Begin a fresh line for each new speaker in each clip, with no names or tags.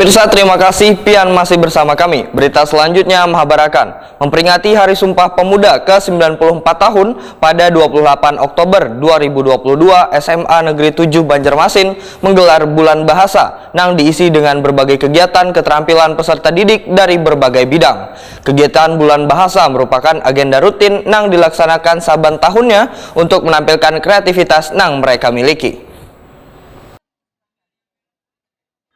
Pemirsa, terima kasih Pian masih bersama kami. Berita selanjutnya Mahabarakan. Memperingati Hari Sumpah Pemuda ke-94 tahun pada 28 Oktober 2022, SMA Negeri 7 Banjarmasin menggelar Bulan Bahasa yang diisi dengan berbagai kegiatan keterampilan peserta didik dari berbagai bidang. Kegiatan Bulan Bahasa merupakan agenda rutin yang dilaksanakan saban tahunnya untuk menampilkan kreativitas yang mereka miliki.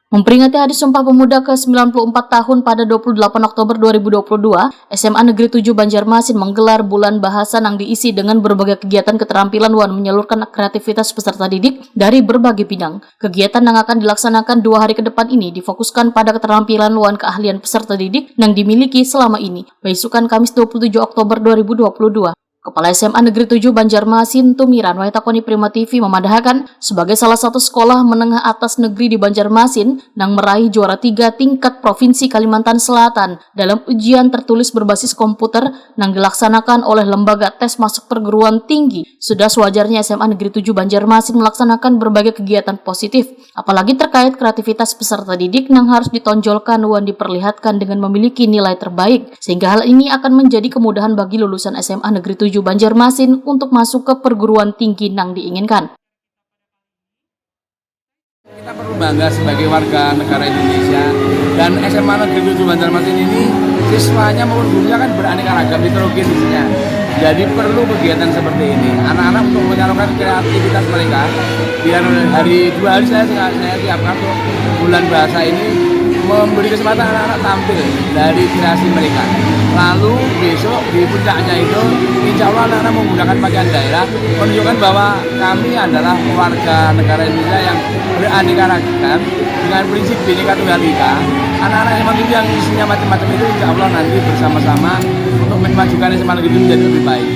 Memperingati Hari Sumpah Pemuda ke-94 tahun pada 28 Oktober 2022, SMA Negeri 7 Banjarmasin menggelar Bulan Bahasa yang diisi dengan berbagai kegiatan keterampilan wan menyalurkan kreativitas peserta didik dari berbagai bidang. Kegiatan yang akan dilaksanakan 2 hari ke depan ini difokuskan pada keterampilan wan keahlian peserta didik yang dimiliki selama ini, beisukan Kamis 27 Oktober 2022. Kepala SMA Negeri 7 Banjarmasin Tumiran Waitakoni Prima TV memadahkan sebagai salah satu sekolah menengah atas negeri di Banjarmasin yang meraih juara 3 tingkat Provinsi Kalimantan Selatan dalam ujian tertulis berbasis komputer yang dilaksanakan oleh Lembaga Tes Masuk Perguruan Tinggi. Sudah sewajarnya SMA Negeri 7 Banjarmasin melaksanakan berbagai kegiatan positif, apalagi terkait kreativitas peserta didik yang harus ditonjolkan dan diperlihatkan dengan memiliki nilai terbaik, sehingga hal ini akan menjadi kemudahan bagi lulusan SMA Negeri 7 Banjarmasin untuk masuk ke perguruan tinggi yang diinginkan.
Kita perlu bangga sebagai warga negara Indonesia, dan SMA Negeri 7 Banjarmasin ini siswanya maupun gurunya kan beraneka ragam heterogenisinya. Jadi perlu kegiatan seperti ini, anak-anak untuk menyalurkan kreativitas mereka. Biar hari 2 hari saya siapkan untuk Bulan Bahasa ini memberi kesempatan anak-anak tampil dari kreasi mereka. Lalu besok di puncaknya itu insya Allah anak-anak menggunakan pakaian daerah menunjukkan bahwa kami adalah warga negara Indonesia yang beraneka ragam dengan prinsip Bhinneka Tunggal Ika. Anak-anak SMA Negeri yang isinya macam-macam itu insya Allah nanti bersama-sama untuk memajukan SMA Negeri itu menjadi lebih baik.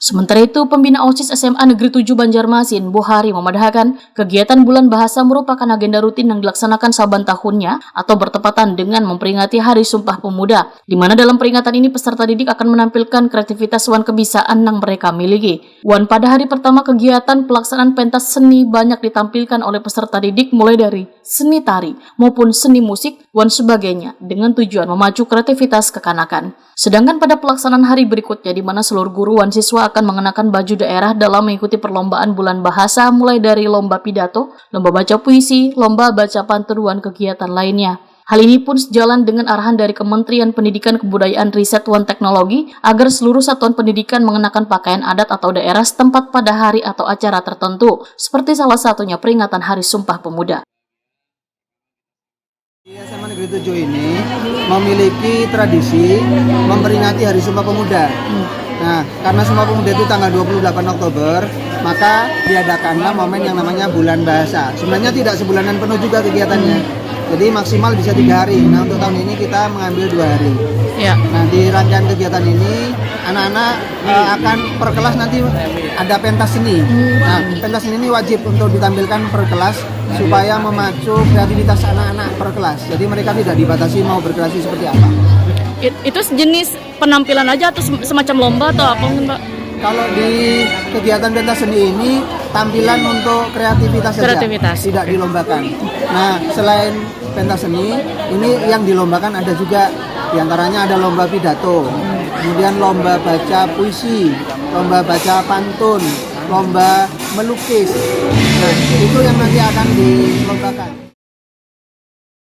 Sementara itu, pembina OSIS SMA Negeri 7 Banjarmasin, Buhari, memadahkan kegiatan Bulan Bahasa merupakan agenda rutin yang dilaksanakan saban tahunnya atau bertepatan dengan memperingati Hari Sumpah Pemuda, di mana dalam peringatan ini peserta didik akan menampilkan kreativitas wan kebisaan yang mereka miliki. Wan pada hari pertama kegiatan pelaksanaan pentas seni banyak ditampilkan oleh peserta didik mulai dari seni tari maupun seni musik wan sebagainya dengan tujuan memacu kreativitas kekanakan. Sedangkan pada pelaksanaan hari berikutnya di mana seluruh guru wan siswa akan mengenakan baju daerah dalam mengikuti perlombaan Bulan Bahasa mulai dari lomba pidato, lomba baca puisi, lomba baca pantun dan kegiatan lainnya. Hal ini pun sejalan dengan arahan dari Kementerian Pendidikan Kebudayaan Riset dan Teknologi agar seluruh satuan pendidikan mengenakan pakaian adat atau daerah setempat pada hari atau acara tertentu, seperti salah satunya peringatan Hari Sumpah Pemuda.
SMA Negeri 7 ini memiliki tradisi memperingati Hari Sumpah Pemuda. Nah, karena Sumpah Pemuda itu tanggal 28 Oktober, maka diadakanlah momen yang namanya Bulan Bahasa. Sebenarnya tidak sebulanan penuh juga kegiatannya, jadi maksimal bisa 3 hari. Nah, untuk tahun ini kita mengambil 2 hari.
Ya.
Nah, di rangkaian kegiatan ini, anak-anak akan per kelas nanti ada pentas seni. Nah, pentas seni ini wajib untuk ditampilkan per kelas supaya memacu kreativitas anak-anak per kelas. Jadi mereka tidak dibatasi mau berkreasi seperti apa.
Itu sejenis penampilan aja atau semacam lomba atau apa, Mbak?
Kalau di kegiatan pentas seni ini tampilan untuk kreativitas saja, tidak dilombakan. Nah, selain pentas seni, ini yang dilombakan ada juga, diantaranya ada lomba pidato, kemudian lomba baca puisi, lomba baca pantun, lomba melukis. Nah, itu yang nanti akan dilombakan.